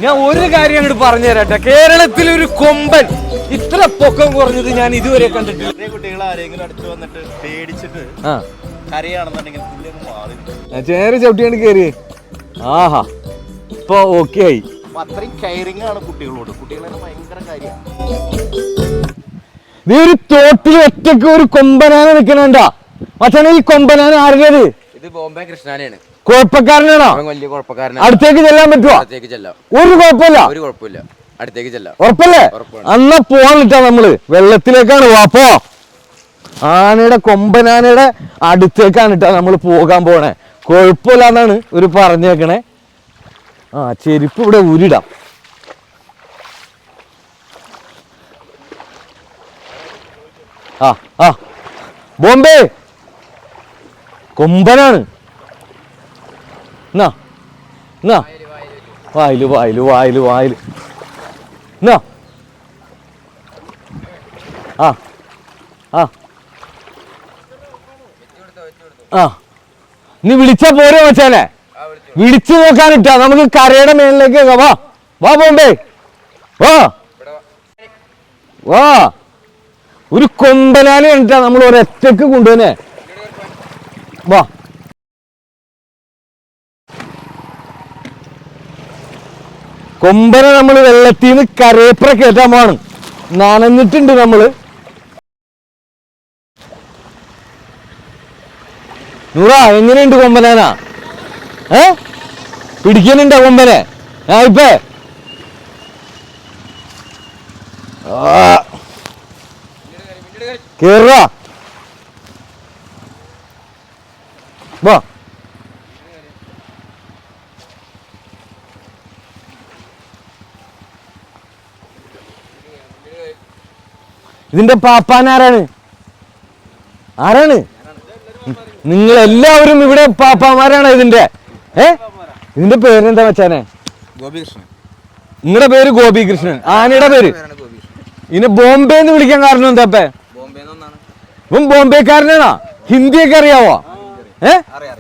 ഞാൻ ഒരു കാര്യം അങ്ങോട്ട് പറഞ്ഞു തരാട്ടെ. കേരളത്തിലൊരു കൊമ്പൻ ഇത്ര പൊക്കം കുറഞ്ഞത് ഞാൻ ഇതുവരെ കണ്ടിട്ടില്ല. കുട്ടികൾ ആരെങ്കിലും അടുത്ത് വന്നിട്ട് പേടിച്ചിട്ട് കരയാണെന്നുണ്ടെങ്കിൽ ചേര് ചവിട്ടിയാണ് കേറി. ആഹാ, ഇപ്പൊ ഓക്കെ ആയി. അത്രയും കെയറിംഗ് ആണ് കുട്ടികളോട്. കുട്ടികളെ ഭയങ്കര കാര്യമാണ്. നീ ഒരു തോട്ടിൽ ഒറ്റക്ക് ഒരു കൊമ്പനാന നിൽക്കണണ്ട മച്ചാനെ. ഈ കൊമ്പനാന ആരുടേത്? ഇത് ബോംബെ കൃഷ്ണനാണ്. കുഴപ്പക്കാരനാണോ? വലിയ കുഴപ്പക്കാരനാണ്. അടുത്തേക്ക് ചെല്ലാൻ പറ്റുമോ? അടുത്തേക്ക് ചെല്ലാം. ഒരു കുഴപ്പമില്ല. ഒരു കുഴപ്പമില്ല. അടുത്തേക്ക് ചെല്ലാം. ഉറപ്പല്ലേ? അന്നാ പോവാനിട്ടാ നമ്മള് വെള്ളത്തിലേക്കാണ്. വാപ്പോ ആനയുടെ കൊമ്പനാനയുടെ അടുത്തേക്കാണ് ഇട്ടാ നമ്മള് പോകാൻ പോണേ. കുഴപ്പമില്ലാന്നാണ് ഒരു പറഞ്ഞേക്കണേ. ചെരുപ്പ് ഇവിടെ ഊരിടാം. ബോംബെ കൊമ്പനാണ്. വായില് വായില് വായില് വായില്. നീ വിളിച്ചാ പോരോ മച്ചാനെ? വിളിച്ചു നോക്കാനിട്ടാ നമുക്ക് കരയുടെ മേളിലേക്ക് വാ. വാ ബോംബെ വാ വാ. ഒരു കൊമ്പനാനെ കണ്ടിട്ടാ നമ്മൾ ഒരൊറ്റക്ക് കൊണ്ടുവന്നെ. വാ. കൊമ്പനെ നമ്മൾ വെള്ളത്തിൽ നിന്ന് കരേപ്ര കയറ്റാൻ പോവാണ്. നനഞ്ഞിട്ടുണ്ട് നമ്മള്. നൂറ എങ്ങനെയുണ്ട് കൊമ്പനാനാ? പിടിക്കുന്നുണ്ടോ കൊമ്പനെ? ഇപ്പേ കേറാ. വാ. ഇതിന്റെ പാപ്പാനാരാണ്? ആരാണ്? നിങ്ങൾ എല്ലാവരും ഇവിടെ പാപ്പാമാരാണ് ഇതിന്റെ. ഇതിന്റെ പേരെന്താ വെച്ചാനെ? ഗോപികൃഷ്ണൻ. നിങ്ങളുടെ പേര് ഗോപികൃഷ്ണൻ. ആനയുടെ പേര് ഇതിനെ ബോംബെ എന്ന് വിളിക്കാൻ കാരണം എന്താ? ഇപ്പം ബോംബെക്കാരനാണോ? ഹിന്ദിയൊക്കെ അറിയാവോ?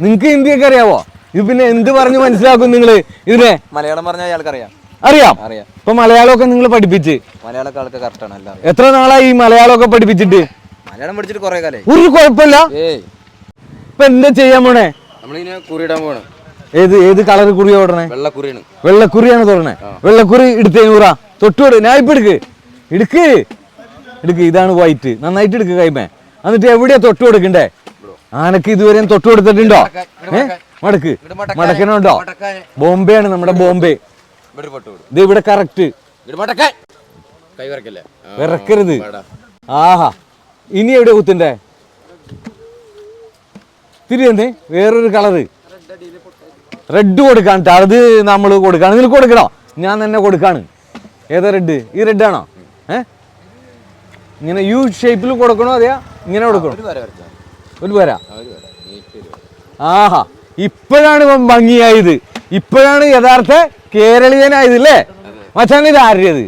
നിങ്ങക്ക് ഹിന്ദിയൊക്കെ അറിയാവോ? ഇത് പിന്നെ എന്ത് പറഞ്ഞു മനസ്സിലാക്കും നിങ്ങള് ഇതിനെ? മലയാളം പറഞ്ഞാൽ അയാൾക്ക് അറിയാം. അറിയാം. ഇപ്പൊ മലയാളമൊക്കെ നിങ്ങൾ പഠിപ്പിച്ച് മലയാളമൊക്കെ ആൾക്ക് കറക്റ്റാണ്. എത്ര നാളായി ഈ മലയാളമൊക്കെ പഠിപ്പിച്ചിട്ട്? മലയാളം പഠിച്ചിട്ട് കുറെ കാലമായി. ഒരു കുഴപ്പമില്ല. ഇപ്പൊ എന്താ ചെയ്യാൻ പോണേ? നമ്മളിങ്ങനെ കുറിയിടാൻ പോണ്. ഏത് കളർ കുറിയാ ഓടണേ? വെള്ളക്കുറിയാണ്. വെള്ളക്കുറിയാണ് തോന്നണേ. വെള്ളക്കുറി എടുത്തേ നൂറ. തൊട്ടുകൊടു. ഞാൻ ഇപ്പൊ എടുക്ക്. ഇതാണ് വൈറ്റ്. നന്നായിട്ട് എടുക്ക് കൈമേ. എന്നിട്ട് എവിടെയാ തൊട്ട് കൊടുക്കണ്ടേ? ആനക്ക് ഇതുവരെയും തൊട്ട് കൊടുത്തിട്ടുണ്ടോ? മടക്ക് മടക്കനുണ്ടോ? ബോംബെ ആണ് നമ്മുടെ ബോംബെ. ഇത് ഇവിടെ കറക്റ്റ്. വിറക്കരുത്. ആഹാ, ഇനി എവിടെ കുത്തിന്റെ? തിരിയെന്തേ വേറൊരു കളറ് റെഡ് കൊടുക്കാൻ. അത് നമ്മൾ കൊടുക്കാണ്. നിങ്ങൾക്ക് കൊടുക്കണോ? ഞാൻ തന്നെ കൊടുക്കാണ്. ഏതാ റെഡ്? ഈ റെഡ് ആണോ? ഇങ്ങനെ യു ഷേപ്പിൽ കൊടുക്കണോ? അതെയാ ഇങ്ങനെ കൊടുക്കണോ? ഒരു വര. ആഹാ, ഇപ്പോഴാണ് ഭംഗിയായത്. ഇപ്പോഴാണ് യഥാർത്ഥ കേരളീയനായതല്ലേ മച്ചാൻ? ഇത് ആരുടേത്?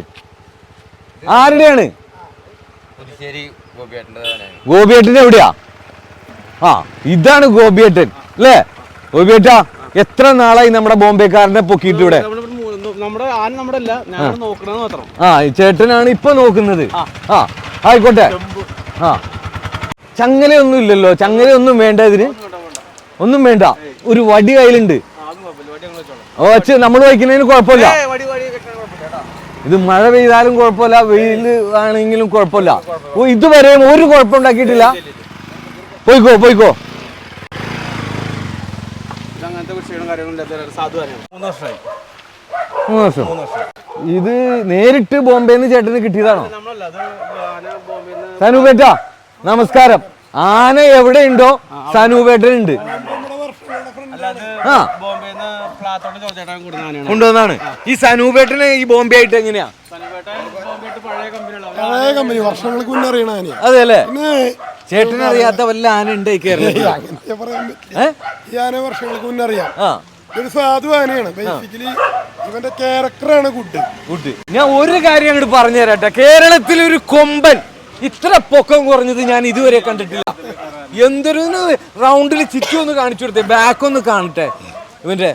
ആരുടെയാണ്? ഗോപിയേട്ടൻ എവിടെയാ? ഇതാണ് ഗോപിയേട്ടൻ അല്ലേ? ഗോപിയേട്ടാ, എത്ര നാളായി നമ്മുടെ ബോംബെക്കാരനെ പൊക്കിയിട്ട് ഇവിടെ? ചേട്ടനാണ് ഇപ്പൊ നോക്കുന്നത്. ആയിക്കോട്ടെ. ചങ്ങലയൊന്നും ഇല്ലല്ലോ? ചങ്ങലയൊന്നും വേണ്ട ഇതിന്? ഒന്നും വേണ്ട. ഒരു വടി കയ്യിലുണ്ട്. നമ്മൾ വയ്ക്കുന്നതിന് കുഴപ്പമില്ല. ഇത് മഴ പെയ്താലും കുഴപ്പമില്ല, വെയില് ആണെങ്കിലും കുഴപ്പമില്ല. ഇതുവരെ ഒരു കുഴപ്പം ഉണ്ടാക്കിയിട്ടില്ല. പോയിക്കോ പോയിക്കോ. ഇത് നേരിട്ട് ബോംബെന്ന് ചേട്ടന് കിട്ടിയതാണോ? സനൂപേട്ട നമസ്കാരം. ആന എവിടെ ഉണ്ടോ സനൂപേട്ടൻ ഉണ്ട്. കൊണ്ടുവന്നാണ്. ഈ സനൂപേട്ടന് ഈ ബോംബെ ആയിട്ട് എങ്ങനെയാ? വർഷങ്ങൾക്ക് മുന്നേ അറിയണ. അതെ അല്ലേ? ചേട്ടന് അറിയാത്ത വല്ല ആന ഉണ്ട് കേരളത്തിൽ? ഈ ആന വർഷങ്ങൾക്ക് മുന്നേ അറിയാം. ഒരു സാധു ആനയാണ്. ബേസിക്കലി ഇവന്റെ ക്യാരക്ടറാണ് ഗുഡ്. ഞാൻ ഒരു കാര്യം അങ്ങോട്ട് പറഞ്ഞു തരാട്ടെ. കേരളത്തിലൊരു കൊമ്പൻ ഇത്ര പൊക്കം കുറഞ്ഞത് ഞാൻ ഇതുവരെ കണ്ടിട്ടില്ല. എന്തൊരു റൗണ്ടിൽ ചുറ്റും ഒന്ന് കാണിച്ചു കൊടുത്തേ. ബാക്ക് ഒന്ന് കാണട്ടെ. ഇവന്റെ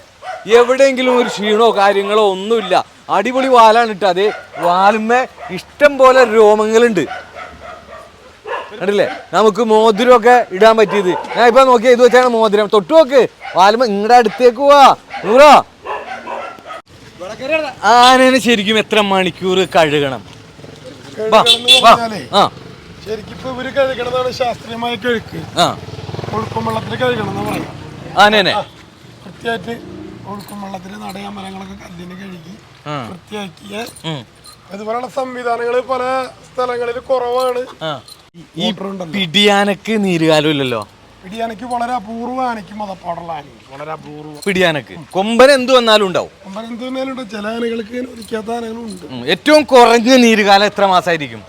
എവിടെയെങ്കിലും ഒരു ക്ഷീണോ കാര്യങ്ങളോ ഒന്നുമില്ല. അടിപൊളി വാലാണ് ഇട്ട. അത് വാലുമ്മേ ഇഷ്ടം പോലെ രോമങ്ങളുണ്ട്. കണ്ടില്ലേ? നമുക്ക് മോതിരമൊക്കെ ഇടാൻ പറ്റിയത്. ഞാൻ ഇപ്പൊ നോക്കിയാ ഇത് വെച്ചാണ് മോതിരം. തൊട്ട് നോക്ക്, വാലുമ്മ ഇങ്ങടെ അടുത്തേക്ക് പോവാ. നൂറോ ആനേനെ ശരിക്കും എത്ര മണിക്കൂർ കഴുകണം? ശരിക്കും ഇപ്പൊ ഇവര് കഴുകണതാണ് ശാസ്ത്രീയമായ കഴുക്ക്. ഒഴുക്കും വെള്ളത്തിൽ കഴുകണം എന്ന് പറയാം. ആനേനെ വൃത്തിയായിട്ട് ഒഴുക്കും വെള്ളത്തിൽ നടയാൻ മരങ്ങളൊക്കെ കല്ലിന് കഴുകി വൃത്തിയാക്കിയ അതുപോലുള്ള സംവിധാനങ്ങൾ പല സ്ഥലങ്ങളിൽ കുറവാണ്. ഈ പിടിയാനക്ക് നീരുകാലം ഇല്ലല്ലോ. പിടിയാനക്ക് വളരെ അപൂർവ ആനയ്ക്ക് മതപ്പാടുള്ള ആനയ്ക്ക് വളരെ അപൂർവം. പിടിയാനക്ക് കൊമ്പൻ എന്ത് വന്നാലും ഉണ്ടാവും. കൊമ്പൻ എന്ത് വന്നാലും ഉണ്ട്. ചില ആനകൾക്ക് ഒരിക്കാത്ത ആനകളും ഉണ്ട്. ഏറ്റവും കുറഞ്ഞ നീരുകാലം എത്ര മാസമായിരിക്കും?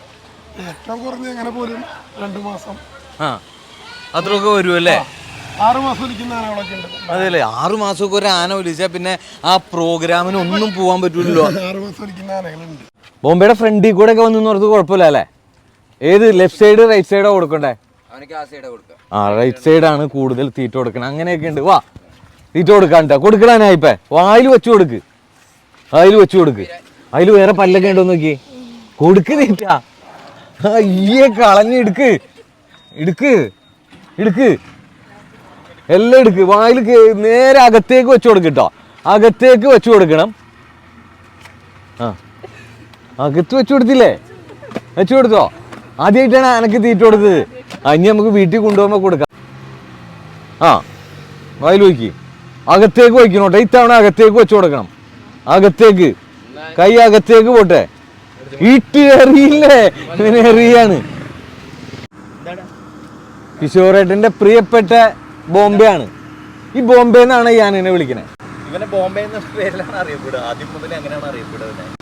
ഏറ്റവും കുറഞ്ഞ എങ്ങനെ പോലും 2 മാസം അത്രയൊക്കെ വരുമല്ലേ? 6 മാസം ഒലിക്കുന്ന ആനകളൊക്കെ ഉണ്ട്. അതെല്ലേ, 6 മാസമൊക്കെ ഒരു ആന ഒലിച്ചാൽ പിന്നെ ആ പ്രോഗ്രാമിന് ഒന്നും പോകാൻ പറ്റൂലല്ലോ. 6 മാസം ഒലിക്കുന്ന ആനകളുണ്ട്. ബോംബെയുടെ ഫ്രണ്ടിൽ കൂടെ ഒക്കെ വന്നു പറഞ്ഞത് കുഴപ്പമില്ല അല്ലേ? ഏത് ലെഫ്റ്റ് സൈഡ് റൈറ്റ് സൈഡോ കൊടുക്കണ്ടേ? റൈറ്റ് സൈഡാണ് കൂടുതൽ തീറ്റ കൊടുക്കണം. അങ്ങനെയൊക്കെ ഉണ്ട്. വാ, തീറ്റ കൊടുക്കാണ്ട കൊടുക്കണാനായിപ്പേ വായിൽ വെച്ചു കൊടുക്ക്. അതിൽ വെച്ചു കൊടുക്ക്. അതിൽ വേറെ പല്ലൊക്കെ ഉണ്ടോ നോക്കി കൊടുക്ക് തീറ്റ. ഈയെ കളഞ്ഞ് എടുക്ക് എടുക്ക് എടുക്ക് എല്ലാം എടുക്ക്. വായിൽ നേരെ അകത്തേക്ക് വെച്ചു കൊടുക്കട്ടോ. അകത്തേക്ക് വെച്ചു കൊടുക്കണം. അകത്ത് വെച്ചു കൊടുത്തില്ലേ? വെച്ചു കൊടുത്തോ? ആദ്യമായിട്ടാണ് അനക്ക് തീറ്റ കൊടുത്തത്. ഇനി നമുക്ക് വീട്ടിൽ കൊണ്ടുപോകുമ്പോൾ കൊടുക്കാം. വായിൽ വയ്ക്ക്. അകത്തേക്ക് വയ്ക്കണോട്ടെ. ഇത്തവണ അകത്തേക്ക് വെച്ചു കൊടുക്കണം. അകത്തേക്ക് കൈ അകത്തേക്ക് പോട്ടെ. ഇട്ട് എറിയില്ലേ? ഇങ്ങനെ എറിയാണ്. കിഷോറേട്ടന്റെ പ്രിയപ്പെട്ട ബോംബെ ആണ്. ഈ ബോംബെ എന്നാണ് ഞാൻ എന്നെ വിളിക്കണേ.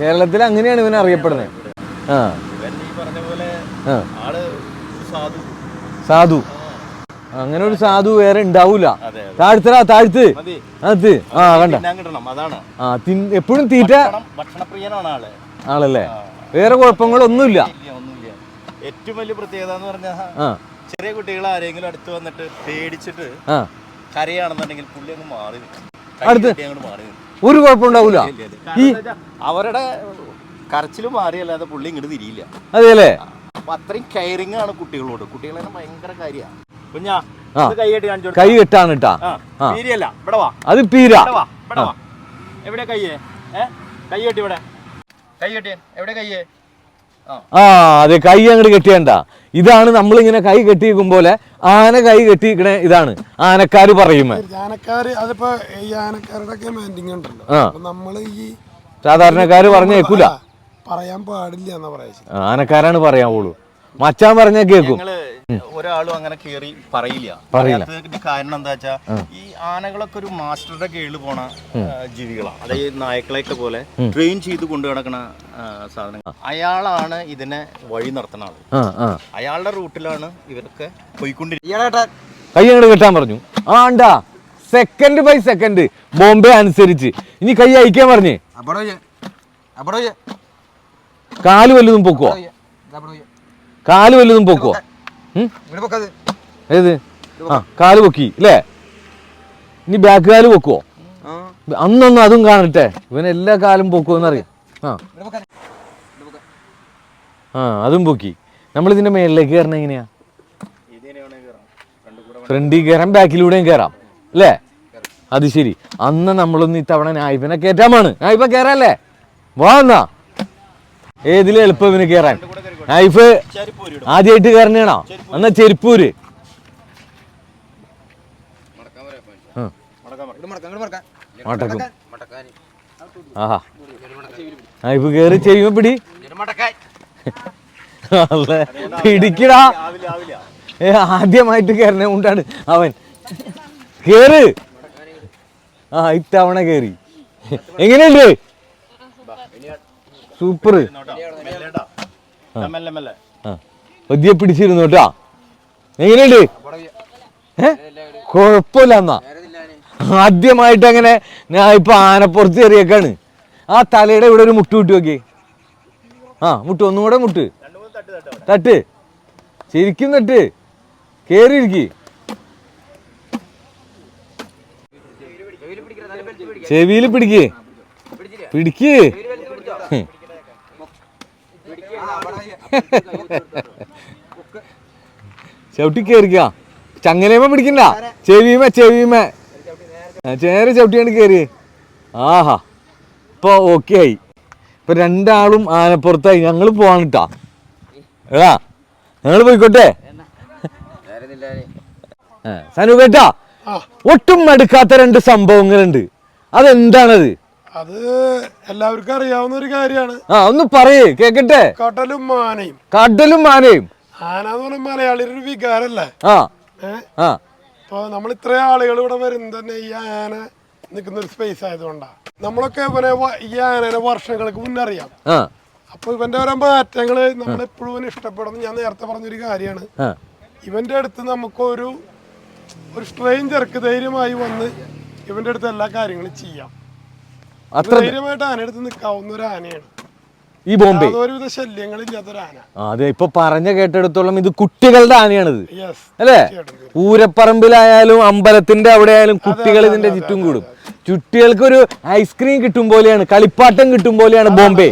കേരളത്തിൽ അങ്ങനെയാണ് ഇവനെ അറിയപ്പെടുന്നത്. സാധു. അങ്ങനെ ഒരു സാധു വേറെ ഉണ്ടാവൂല. താഴ്ത്തടാ, താഴ്ത്ത്. അത് കണ്ട എപ്പോഴും തീറ്റ ആളല്ലേ? വേറെ കുഴപ്പങ്ങളൊന്നുമില്ല. ഏറ്റവും വലിയ പ്രത്യേകത എന്ന് പറഞ്ഞാൽ ചെറിയ കുട്ടികൾ ആരെങ്കിലും അടുത്ത് വന്നിട്ട് പേടിച്ചിട്ട് കരയാണെന്നുണ്ടെങ്കിൽ പുള്ളി അങ്ങ് മാറി അടുത്ത് ഒരു കുഴപ്പമുണ്ടാവൂല. ഈ അവരുടെ കരച്ചിലും മാറിയല്ലാതെ പുള്ളി ഇങ്ങോട്ട് തിരിയില്ല. അതെല്ലേ? അപ്പൊ അത്രയും കെയറിംഗ് ആണ് കുട്ടികളോട്. കുട്ടികളെ ഭയങ്കര കാര്യമാണ്. കുഞ്ഞാ കൈ കെട്ടാണ് കേട്ടാ. പീരിയല്ല, ഇവിടെ വാ. അത് പീര. എവിടെ കയ്യേ? കൈ കെട്ടി ഇവിടെ. കൈ കെട്ടിയ എവിടെ കയ്യേ? അതെ, കൈ അങ്ങോട്ട് കെട്ടിയണ്ട. ഇതാണ് നമ്മളിങ്ങനെ കൈ കെട്ടിയിരിക്കും പോലെ ആന കൈ കെട്ടിയിരിക്കണേ. ഇതാണ് ആനക്കാര് പറയുമ്പോ. ആനക്കാര് അതിപ്പോ ഈ ആനക്കാരുടെ മെൻഡിങ് ഉണ്ടല്ലോ. നമ്മള് ഈ സാധാരണക്കാര് പറഞ്ഞേക്കൂല, പറയാൻ പാടില്ല എന്നാ പറയാ. ആനക്കാരാണ് പറയാവുള്ളൂ. മച്ചാൻ പറഞ്ഞ കേൾക്കും. ഒരാളും അങ്ങനെ കേറി പറയില്ല. കാരണം എന്താ വെച്ചാ ഈ ആനകളൊക്കെ ഒരു മാസ്റ്ററുടെ കീഴിൽ പോണ ജീവികളാണ്. അതായത് നായ്ക്കളെയൊക്കെ പോലെ ട്രെയിൻ ചെയ്ത് കൊണ്ടു നടക്കണ സാധനങ്ങൾ. അയാളാണ് ഇതിനെ വഴി നടത്തുന്ന ആള്. അയാളുടെ റൂട്ടിലാണ് ഇവരൊക്കെ പോയിക്കൊണ്ടിരിക്കുന്നത്. കൈ അങ്ങോട്ട് കെട്ടാൻ പറഞ്ഞു. ആണ്ടാ സെക്കൻഡ് ബൈ സെക്കൻഡ് ബോംബെ അനുസരിച്ച്. ഇനി കൈ അയക്കാൻ പറഞ്ഞേ. കാല് വല്ലതും പൊക്കോ? കാല് വല്ലതും പൊക്കോ? ഏത്? കാല് പൊക്കി അല്ലേ? ഇനി ബാക്ക് കാല് പൊക്കുവോ? അന്നൊന്നും അതും കാണട്ടെ. ഇവൻ എല്ലാ കാലും പൊക്കുമെന്നറിയാം. അതും പൊക്കി. നമ്മളിതിന്റെ മേളിലേക്ക് കയറണ എങ്ങനെയാ? ഫ്രണ്ടിൽ കയറാം, ബാക്കിലൂടെയും കയറാം അല്ലേ? അത് ശരി. അന്ന് നമ്മളൊന്ന് ഇത്തവണ നായിബിനെ കയറ്റാമാണ്. നായിബ കയറാല്ലേ? വാ എന്നാ. ഏതിലും എളുപ്പം ഇവന് കയറാൻ. നൈഫ് ആദ്യമായിട്ട് കയറണേണോ? എന്നാ ചെരുപ്പൂര്. മടക്കും. ആഹാ, നൈഫ് കയറി ചെയ്യുമ്പോ പിടി പിടിക്കടാ. ആദ്യമായിട്ട് കയറണ കൊണ്ടാണ് അവൻ. കേറ്. ഇത്തവണ കേറി. എങ്ങനെയുണ്ട്? സൂപ്പർ. പതിയെ പിടിച്ചിരുന്നു കേട്ടാ. എങ്ങനെയുണ്ട്? കുഴപ്പമില്ല. എന്നാ ആദ്യമായിട്ട് അങ്ങനെ ഞാൻ ഇപ്പൊ ആനപ്പുറത്ത് കയറിയേക്കാണ്. ആ തലയുടെ ഇവിടെ ഒരു മുട്ട് വിട്ടു നോക്കി. മുട്ട് ഒന്നുകൂടെ മുട്ട് തട്ട്. ശരിക്കും തട്ട്. കേറിയിരിക്കി. ചെവിയിൽ പിടിക്ക്. ചവിട്ടി കേറിക്ക, ചങ്ങലേമ പിടിക്കണ്ട, ചെവിയുമേ ചേരെ ചവിട്ടിയാണ് കേറി. ആഹാ, ഇപ്പൊ ഓക്കെ ആയി. ഇപ്പൊ രണ്ടാളും ആനപ്പുറത്തായി. ഞങ്ങൾ പോവാണ് കേട്ടാ. എടാ ഞങ്ങൾ പോയിക്കോട്ടെ. സനുപേട്ടാ, ഒട്ടും മടുക്കാത്ത രണ്ട് സംഭവങ്ങളുണ്ട്, അതെന്താണത്? അത് എല്ലാവർക്കും അറിയാവുന്ന ഒരു കാര്യമാണ്. ഒന്ന് പറയേ കേക്കട്ടെ. കടലും മാനയും. ആന എന്ന് പറഞ്ഞാൽ മലയാളിയുടെ ഒരു വികാരല്ലേ. ഇപ്പൊ നമ്മൾ ഇത്രയും ആളുകൾ ഇവിടെ വരുന്നത് തന്നെ ഈ ആന നിൽക്കുന്ന ഒരു സ്പേസ് ആയതുകൊണ്ടാണ്. നമ്മളൊക്കെ ഇവനെ ഈ ആനനെ വർഷങ്ങൾക്ക് മുന്നേ അറിയാം. അപ്പൊ ഇവന്റെ ഓരോ മാറ്റങ്ങള് നമ്മളെപ്പോഴും ഇവനെ ഇഷ്ടപ്പെടുന്നു. ഞാൻ നേരത്തെ പറഞ്ഞൊരു കാര്യമാണ്, ഇവന്റെ അടുത്ത് നമുക്കൊരു സ്ട്രേഞ്ചർക്ക് ധൈര്യമായി വന്ന് ഇവന്റെ അടുത്ത് എല്ലാ കാര്യങ്ങളും ചെയ്യാം. ധൈര്യമായിട്ട് ആനയെടുത്ത് നിൽക്കാവുന്ന ഒരു ആനയാണ് ഈ ബോംബെ. ഒരുവിധ ശല്യങ്ങളില്ലാത്തൊരു ആന. അതെ, ഇപ്പൊ പറഞ്ഞ കേട്ടെടുത്തോളം ഇത് കുട്ടികളുടെ ആനയാണിത് അല്ലേ? പൂരപ്പറമ്പിലായാലും അമ്പലത്തിന്റെ അവിടെ ആയാലും കുട്ടികൾ ഇതിന്റെ ചുറ്റും കൂടും. കുട്ടികൾക്ക് ഒരു ഐസ്ക്രീം കിട്ടും പോലെയാണ്, കളിപ്പാട്ടം കിട്ടും പോലെയാണ് ബോംബെ.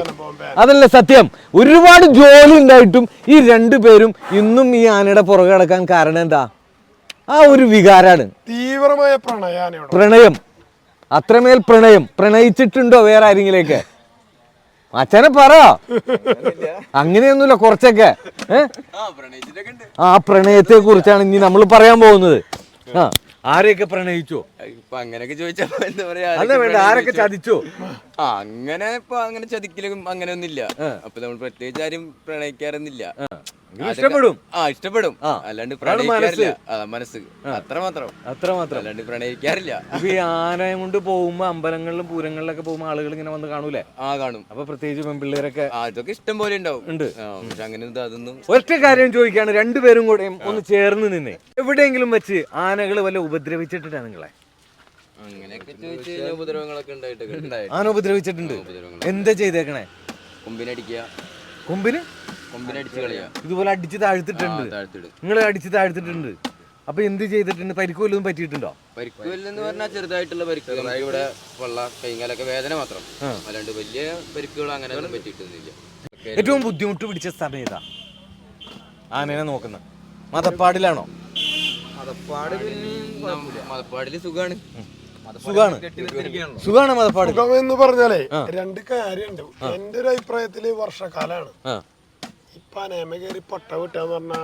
അതല്ലേ സത്യം? ഒരുപാട് ജോലി ഉണ്ടായിട്ടും ഈ രണ്ടുപേരും ഇന്നും ഈ ആനയുടെ പുറകെ നടക്കാൻ കാരണം എന്താ? ആ ഒരു വികാരാണ്, തീവ്രമായ പ്രണയം. അത്രമേൽ പ്രണയം. പ്രണയിച്ചിട്ടുണ്ടോ വേറെ ആരെങ്കിലേക്ക്? അച്ഛനെ പറ. അങ്ങനെയൊന്നുമില്ല, കുറച്ചൊക്കെ. ആ പ്രണയത്തെ കുറിച്ചാണ് ഇനി നമ്മൾ പറയാൻ പോകുന്നത്. ആരെയൊക്കെ പ്രണയിച്ചോ? ഇപ്പൊ അങ്ങനെയൊക്കെ ചോദിച്ചാ എന്താ പറയാ, അല്ല വേണ്ട, ആരൊക്കെ ചതിച്ചോ? അങ്ങനെ ഇപ്പൊ അങ്ങനെ ചതിക്കലും അങ്ങനെ ഒന്നുമില്ല. അപ്പൊ നമ്മൾ പ്രത്യേകിച്ച് ആരും പ്രണയിക്കാറൊന്നുമില്ല. ഇഷ്ടപ്പെടും. ഇഷ്ടപ്പെടും, അല്ലാണ്ട് പ്രണയിക്കാറില്ല. മനസ്സ് അത്ര മാത്രം അല്ലാണ്ട് പ്രണയിക്കാറില്ല. ഈ ആനയും കൊണ്ട് പോകുമ്പോ അമ്പലങ്ങളിലും പൂരങ്ങളിലൊക്കെ പോകുമ്പോ ആളുകൾ ഇങ്ങനെ വന്ന് കാണൂലേ? കാണും. അപ്പൊ പ്രത്യേകിച്ച് പെൺപിള്ളേരൊക്കെ അതൊക്കെ ഇഷ്ടം പോലെ ഉണ്ടാവും. പക്ഷെ അങ്ങനെ അതൊന്നും. ഒറ്റ കാര്യം ചോദിക്കാണ്, രണ്ടുപേരും കൂടെ ഒന്ന് ചേർന്ന് നിന്നേ എവിടെയെങ്കിലും വെച്ച് ആനകൾ വല്ല ഉപദ്രവിച്ചിട്ടാ നിങ്ങളെ? അങ്ങനെയൊക്കെ ചോദിച്ചു കഴിഞ്ഞാൽ ഉപദ്രവങ്ങളൊക്കെ ഉണ്ടായിട്ടൊക്കെ. ആന ഉപദ്രവിച്ചിട്ടുണ്ട്. എന്താ ചെയ്തേക്കണേ? കൊമ്പിനടിക്കുക. കൊമ്പിനടിച്ച് കളയാ. ഇതുപോലെ അടിച്ച് താഴ്ത്തിട്ടുണ്ട്. നിങ്ങൾ അടിച്ച് താഴ്ത്തിട്ടുണ്ട്. അപ്പൊ എന്ത് ചെയ്തിട്ടുണ്ട്? പരിക്ക് വല്ലതും പറ്റിയിട്ടുണ്ടോ? പരിക്കുവല്ലെന്ന് പറഞ്ഞാൽ ചെറുതായിട്ടുള്ള പരിക്ക്, ഇവിടെ വെള്ള കൈകാലൊക്കെ വേദന മാത്രം, അല്ലാണ്ട് വലിയ പരിക്കുകൾ അങ്ങനെ ഒന്നും പറ്റിയിട്ടൊന്നുമില്ല. ഏറ്റവും ബുദ്ധിമുട്ട് പിടിച്ച സമയം ഏതാ ആനേനെ നോക്കുന്ന? മതപ്പാടിലാണോ? മതപ്പാടില് സുഖാണ്. മതപ്പാട് എന്ന് പറഞ്ഞാലേ രണ്ട് കാര്യമുണ്ട്. എന്റെ ഒരു അഭിപ്രായത്തില് വർഷക്കാലാണ്. ഇപ്പൊ അനേമ കയറി പട്ട വിട്ടാന്ന് പറഞ്ഞാ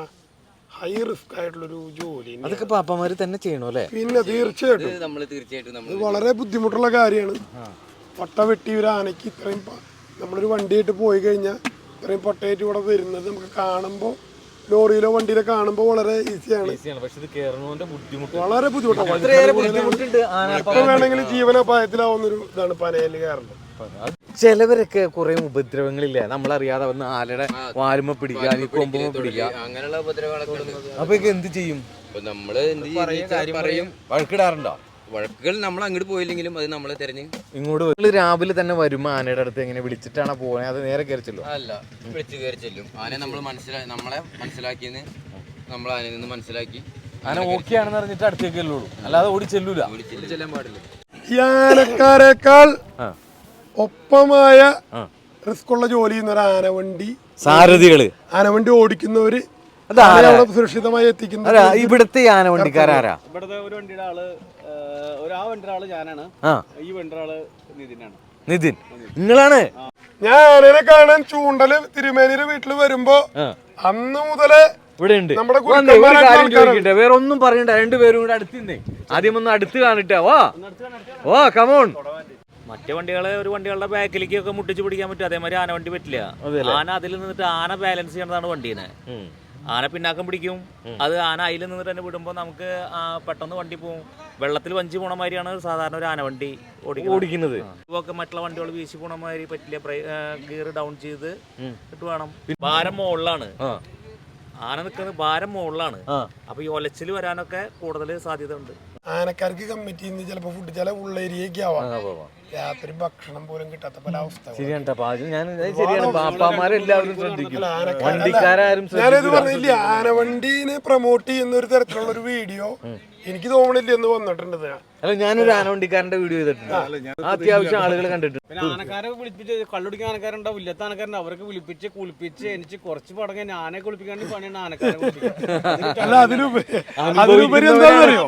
ഹൈ റിസ്ക് ആയിട്ടുള്ളൊരു ജോലി. അതൊക്കെ പാപ്പമാര് തന്നെ ചെയ്യണോ അല്ലേ? പിന്നെ തീർച്ചയായിട്ടും വളരെ ബുദ്ധിമുട്ടുള്ള കാര്യമാണ്. പട്ട വെട്ടി ഒരു ആനയ്ക്ക് ഇത്രയും നമ്മളൊരു വണ്ടിയായിട്ട് പോയി കഴിഞ്ഞാൽ ഇത്രയും പട്ടയായിട്ട് ഇവിടെ വരുന്നത് നമുക്ക് കാണുമ്പോൾ, ലോറിയിലോ വണ്ടിയിലോ കാണുമ്പോൾ വളരെ ഈസിയാണ്. വളരെ ബുദ്ധിമുട്ടാണ്. എപ്പോ വേണമെങ്കിലും ജീവനപായത്തിലാവുന്നൊരു ഇതാണ് പനയില് കാരണം. ചിലവരൊക്കെ കുറെ ഉപദ്രവങ്ങളില്ലേ, നമ്മളറിയാതെ വന്ന് ആനയുടെ വാലുമ പിടിക്കുക, കൊമ്പുമ പിടിക്കുക, അങ്ങനെയുള്ള ഉപദ്രവങ്ങളൊക്കെ. അപ്പൊ എന്ത് ചെയ്യും? നമ്മള് പറയും. വഴക്കിടാറുണ്ടോ? വഴക്കുകൾ നമ്മൾ അങ്ങോട്ട് പോയില്ലെങ്കിലും അത് നമ്മളെ തെരഞ്ഞ് ഇങ്ങോട്ട് രാവിലെ തന്നെ വരുമ്പോ ആനയുടെ അടുത്ത് എങ്ങനെ വിളിച്ചിട്ടാണ് പോകുന്നത്? അത് നേരെ കയറി ചെല്ലും? അല്ല, വിളിച്ച് കയറി ചെല്ലും. ആനയെ നമ്മളെ മനസ്സിലാക്കിയെന്ന് നമ്മൾ ആനയിൽ നിന്ന് മനസ്സിലാക്കി ആന ഓക്കെ ആണെന്ന് അറിഞ്ഞിട്ട് അടുത്തേക്ക് ചെല്ലുള്ളൂ, അല്ലാതെ ഓടി ചെല്ലൂല. ചെല്ലാൻ പാടില്ല. ഈ ആനക്കാരേക്കാൾ ഒപ്പമായ റിസ്ക് ഉള്ള ജോലി ചെയ്യുന്ന ഒരു ആനവണ്ടി സാരഥികള്, ആനവണ്ടി ഓടിക്കുന്നവര് സുരക്ഷിതമായി എത്തിക്കുന്ന ഇവിടുത്തെ ആനവണ്ടിക്കാരാരാ? ഇവിടുത്തെ ഒരു വണ്ടിയുടെ ആള്, ആ വണ്ടിയുടെ ആള് ഞാനാണ്. ഈ വണ്ടിയുടെ ആള് നിതിനാണ്. നിതിൻ, നിങ്ങളാണ്? ഞാൻ ആനനെ കാണാൻ ചൂണ്ടല് തിരുമേനിയുടെ വീട്ടിൽ വരുമ്പോ അന്ന് മുതലേ ഇവിടെ ഉണ്ട്. വേറെ ഒന്നും പറയണ്ട, രണ്ടുപേരും കൂടെ അടുത്തിന്നേ. ആദ്യം ഒന്ന് അടുത്ത് കാണിട്ടാ. വാ കമോൺ. മറ്റേ വണ്ടികളെ ഒരു വണ്ടികളുടെ ബാക്കിലേക്കൊക്കെ മുട്ടിച്ച് പിടിക്കാൻ പറ്റും, അതേമാതിരി ആന വണ്ടി പറ്റില്ല. ആന അതിൽ നിന്നിട്ട് ആന ബാലൻസ് ചെയ്യണതാണ് വണ്ടീനെ. ആന പിന്നാക്കം പിടിക്കും, അത് ആന അതിൽ നിന്നിട്ട് തന്നെ വിടുമ്പോൾ നമുക്ക് പെട്ടെന്ന് വണ്ടി പോകും. വെള്ളത്തിൽ വഞ്ചി പോണ മാതിരിയാണ് സാധാരണ ഒരു ആന വണ്ടി ഓടിക്കുന്നത്. ഇതൊക്കെ മറ്റുള്ള വണ്ടികൾ വീശി പോണ മാതിരി പറ്റില്ല. ഗിയർ ഡൗൺ ചെയ്ത് ഇട്ട് വേണം. ഭാരം മുകളിലാണ് ആന നിൽക്കുന്നത്, ഭാരം മുകളിലാണ്. അപ്പൊ ഈ ഒലച്ചിൽ വരാനൊക്കെ കൂടുതൽ സാധ്യത ഉണ്ട്. ആനക്കാർക്ക് കമ്മിറ്റി ചിലപ്പോ ഫുഡ് ചില ഉള്ളേരിയൊക്കെ ആവാം, രാത്രി ഭക്ഷണം പോലും കിട്ടാത്ത പല അവസ്ഥ. ഞാനത് പറഞ്ഞില്ല, ആനവണ്ടീനെ പ്രൊമോട്ട് ചെയ്യുന്ന ഒരു തരത്തിലുള്ള ഒരു വീഡിയോ എനിക്ക് തോന്നണില്ല എന്ന് വന്നിട്ടുണ്ട്. അല്ല, ഞാനൊരു ആനവണ്ടിക്കാരന്റെ വീഡിയോ ചെയ്തിട്ടുണ്ട്, അത്യാവശ്യം ആളുകൾ കണ്ടിട്ടുണ്ട്. പിന്നെ ആനക്കാരെ വിളിപ്പിച്ച് കള്ളുടിക്കാൻ ആനക്കാരുണ്ടാവും, ഇല്ലത്തെ ആനക്കാരുണ്ട്, അവർക്ക് വിളിപ്പിച്ച് കുളിപ്പിച്ച് എനിക്ക് കുറച്ച് പടങ്ങി ആനയെ കുളിപ്പിക്കാൻ പണിയാണ് ആനക്കാരെ അല്ല, അതിലുപരി എന്താണെന്നറിയോ,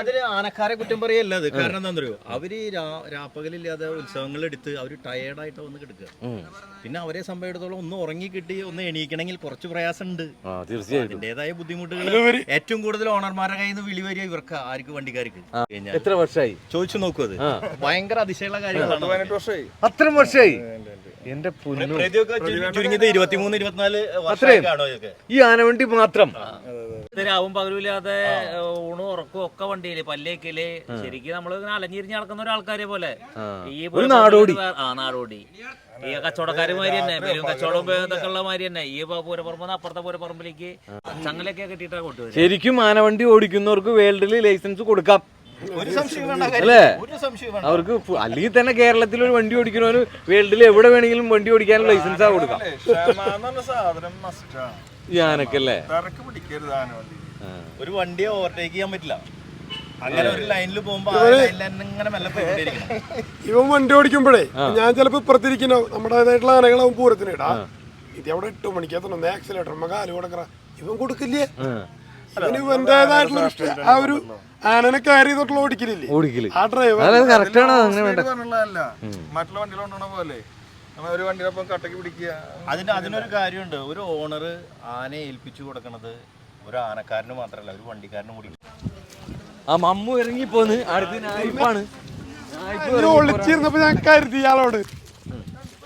അതിന് ആനക്കാരെ കുറ്റം പറയല്ല അത്. കാരണം എന്താണെന്നറിയോ, അവര് രാപ്പകലില്ലാതെ ഉത്സവങ്ങൾ എടുത്ത് അവര് ടയേർഡായിട്ട് വന്ന് കിടക്കുക. പിന്നെ അവരെ സംബന്ധിച്ചിടത്തോളം ഒന്ന് ഉറങ്ങി കിട്ടി ഒന്ന് എണീക്കണമെങ്കിൽ കുറച്ച് പ്രയാസമുണ്ട്. തീർച്ചയായും അതിന്റേതായ ബുദ്ധിമുട്ടുകൾ ഏറ്റവും കൂടുതൽ ഓണർമാരുടെ കയ്യിൽ നിന്ന് വിളി വരിക ഇവർക്ക്, ആർക്ക് വണ്ടിക്കാർക്ക്. എത്ര വർഷമായി ചോദിച്ചു നോക്കൂ, അത് ഭയങ്കര അതിശയമുള്ള കാര്യങ്ങളാണ്. 18 വർഷമായി. അത്രയും വർഷമായി? എന്റെ പൊന്നു, ചുരുങ്ങിയത് 23-24 വർഷമാണോ ഇതൊക്കെ ഈ ആനവണ്ടി മാത്രം? രാവും പകലുമില്ലാതെ ഊണും ഉറക്കും ഒക്കെ വണ്ടിയില് പല്ലേക്കല്. ശരിക്കും നമ്മള് ഇങ്ങനെ അലഞ്ഞിരിഞ്ഞ് നടക്കുന്ന ഒരാൾക്കാരെ പോലെ ഈ നാടോടി. നാടോടി ഈ കച്ചവടക്കാര് മാതിരി തന്നെ, ബലൂൺ കച്ചവടം ഇതൊക്കെ ഉള്ള മാതിരി തന്നെ. ഈ പൂരപ്പറമ്പ് അപ്പുറത്തെ പൂരപ്പറമ്പിലേക്ക് ചങ്ങലൊക്കെ കെട്ടിയിട്ടാ കൊണ്ടുവരും. ശരിക്കും ആനവണ്ടി ഓടിക്കുന്നവർക്ക് വേൾഡിൽ ലൈസൻസ് കൊടുക്കാം, ഒരു സംശയം വേണ്ട, അല്ലേ? ഒരു സംശയം വേണ്ട. അവർക്ക് അല്ലെങ്കിൽ തന്നെ കേരളത്തിൽ ഒരു വണ്ടി ഓടിക്കുന്നവര് വേൾഡിൽ എവിടെ വേണമെങ്കിലും വണ്ടി ഓടിക്കാനും ലൈസൻസാ കൊടുക്കാം. ഈ ആനക്കല്ലേ ഒരു വണ്ടിയെ ഓവർടേക്ക് ചെയ്യാൻ പറ്റില്ല. അങ്ങനെ ഒരു ലൈനിൽ പോകുമ്പോ ഇങ്ങനെ മെല്ലെ പോയിക്കൊണ്ടിരിക്കണം. ഇവൻ വണ്ടി ഓടിക്കുമ്പോഴേ ഞാൻ ചിലപ്പോ ഇപ്പുറത്തിരിക്കണോ നമ്മുടേതായിട്ടുള്ള ആനകളാവും പൂരത്തിന് ഇടാ. ഇത് അവിടെ 8 മണിക്ക് എത്തണം, ആക്സിലേറ്റർ കാല് കൊടുക്കറ ഇവൻ കൊടുക്കില്ലേ. ഇവന് ഇവന്റേതായിട്ടുള്ള ആ ഒരു ആനനെ കയറി ചെയ്തിട്ടുള്ള ഓടിക്കലില്ലേ ആ ഡ്രൈവർ. മറ്റുള്ള വണ്ടിയിലുണ്ടോ പോലെ ഒരു വണ്ടിയിലൊപ്പം കട്ടക്ക് പിടിക്കുക. അതിനൊരു കാര്യമുണ്ട്, ഒരു ഓണർ ആനയെ ഏൽപ്പിച്ചു കൊടുക്കണത് ഒരു ആനക്കാരന് മാത്രമല്ല ഒരു വണ്ടിക്കാരനും കൂടി. ആ മമ്മു ഇറങ്ങിപ്പോന്ന് അടുത്ത് നായിപ്പാണ്. ഒളിച്ചിരുന്നപ്പോ ഞാൻ കരുതി ഇയാളോട്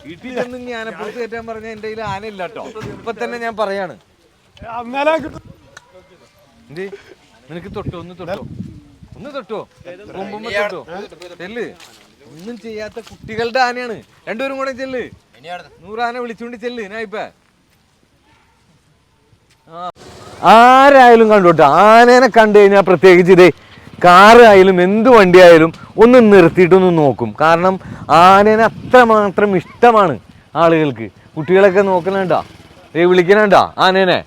വീട്ടിൽ ചെന്ന് ആനപ്പുറത്ത് കയറ്റാൻ പറഞ്ഞ എന്റെ കയ്യിൽ ആന ഇല്ല കേട്ടോ. ഇപ്പൊ തന്നെ ഞാൻ പറയാണ്, നിനക്ക് തൊട്ടോ, ഒന്ന് തൊട്ടോ, ഒന്ന് തൊട്ടോ, കൊമ്പുമ്പോ തൊട്ടോ, ചെല്ല്. ഒന്നും ചെയ്യാത്ത കുട്ടികളുടെ ആനയാണ്. രണ്ടുപേരും കൂടെ ചെല്ല്, 100 ആന വിളിച്ചുകൊണ്ട് ചെല്ല്. ഞാൻ ഇപ്പൊ ആരായാലും കണ്ടോട്ടെ, ആനേനെ കണ്ടു കഴിഞ്ഞാൽ പ്രത്യേകിച്ച് ഇതേ കാറ് ആയാലും എന്ത് വണ്ടി ആയാലും ഒന്ന് നിർത്തിയിട്ടൊന്ന് നോക്കും. കാരണം ആനേനെ അത്രമാത്രം ഇഷ്ടമാണ് ആളുകൾക്ക്. കുട്ടികളൊക്കെ നോക്കണണ്ടാ, വിളിക്കണണ്ടാ ആനേനെ.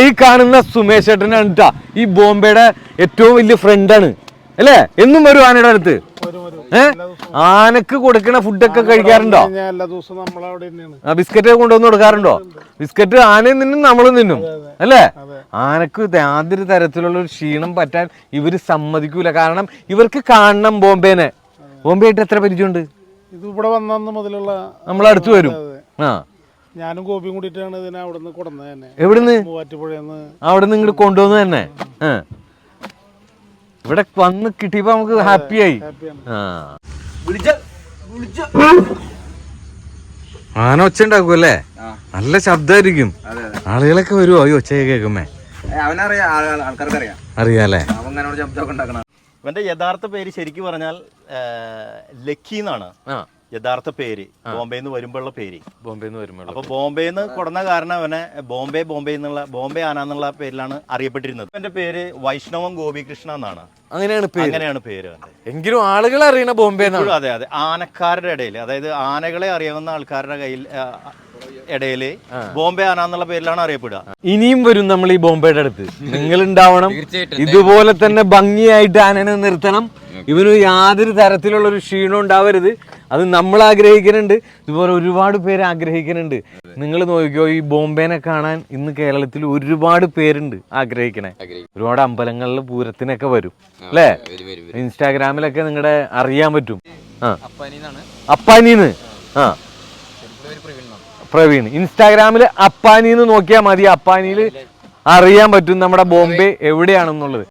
ഈ കാണുന്ന സുമേഷ് ചേട്ടനാണ് കേട്ടാ ഈ ബോംബെയുടെ ഏറ്റവും വലിയ ഫ്രണ്ടാണ്, അല്ലേ? എന്നും വരും ആനയുടെ അടുത്ത്. ആനക്ക് കൊടുക്കണ ഫുഡൊക്കെ കഴിക്കാറുണ്ടോ? ബിസ്ക്കറ്റ് കൊണ്ടുവന്ന് കൊടുക്കാറുണ്ടോ? ബിസ്ക്കറ്റ് ആനയും തിന്നും നമ്മളും തിന്നും, അല്ലേ? ആനക്ക് യാതൊരു തരത്തിലുള്ള ഒരു ക്ഷീണം പറ്റാൻ ഇവര് സമ്മതിക്കൂല. കാരണം ഇവർക്ക് കാണണം ബോംബെനെ. ബോംബെ ആയിട്ട് എത്ര പരിചയമുണ്ട്? ഇത് ഇവിടെ വന്ന മുതലുള്ള നമ്മളടുത്ത് വരും. ഞാനും ഗോപിയും കൂടിയിട്ടാണ് ഇതിനെ അവിടെ നിന്ന് കൊടുന്നത് തന്നെ. എവിടുന്ന്? മൂവാറ്റുപുഴന്ന്. അവിടെ നിന്ന് ഇങ്ങോട്ട് കൊണ്ടുവന്ന് തന്നെ. ഇവിടെ വന്ന് കിട്ടിയപ്പോ നമുക്ക് ഹാപ്പിയായി. ആന ഒച്ച ഉണ്ടാക്കും അല്ലേ? നല്ല ശബ്ദമായിരിക്കും. ആളുകളൊക്കെ വരുമോ ഈ ഒച്ച കേൾക്കുമ്പേ? അറിയാലേ? ഇവന്റെ യഥാർത്ഥ പേര് ശരിക്കും പറഞ്ഞാൽ ലക്കി എന്നാണ് യഥാർത്ഥ പേര്. ബോംബെന്ന് വരുമ്പോഴുള്ള പേര്. ബോംബെന്ന് വരുമ്പോൾ അപ്പൊ ബോംബെന്ന് കൊടുന്ന കാരണം അവനെ ബോംബെ ആന എന്നുള്ള പേരിലാണ് അറിയപ്പെട്ടിരുന്നത്. എന്റെ പേര് വൈഷ്ണവം ഗോപികൃഷ്ണ എന്നാണ്. അങ്ങനെയാണ് പേര്. എങ്കിലും ആളുകൾ അറിയണ ബോംബെ. അതെ അതെ, ആനക്കാരുടെ ഇടയിൽ, അതായത് ആനകളെ അറിയാവുന്ന ആൾക്കാരുടെ കയ്യിൽ ഇടയില് ബോംബെ ആന എന്നുള്ള പേരിലാണ് അറിയപ്പെടുക. ഇനിയും വരും നമ്മൾ ഈ ബോംബെയുടെ അടുത്ത്. നിങ്ങൾ ഉണ്ടാവണം, ഇതുപോലെ തന്നെ ഭംഗിയായിട്ട് ആനനെ നിർത്തണം. ഇവന് യാതൊരു തരത്തിലുള്ള ഒരു ക്ഷീണം ഉണ്ടാവരുത്. അത് നമ്മൾ ആഗ്രഹിക്കുന്നുണ്ട്, ഇതുപോലെ ഒരുപാട് പേര് ആഗ്രഹിക്കുന്നുണ്ട്. നിങ്ങൾ നോക്കിയോ, ഈ ബോംബെനെ കാണാൻ ഇന്ന് കേരളത്തിൽ ഒരുപാട് പേരുണ്ട് ആഗ്രഹിക്കണേ. ഒരുപാട് അമ്പലങ്ങളിൽ പൂരത്തിനൊക്കെ വരും, അല്ലേ? ഇൻസ്റ്റാഗ്രാമിലൊക്കെ നിങ്ങളുടെ അറിയാൻ പറ്റും. അപ്പാനിന്ന്. പ്രവീൺ. ഇൻസ്റ്റാഗ്രാമില് അപ്പാനിന്ന് നോക്കിയാൽ മതി. അപ്പാനിയിൽ അറിയാൻ പറ്റും നമ്മുടെ ബോംബെ എവിടെയാണെന്നുള്ളത്.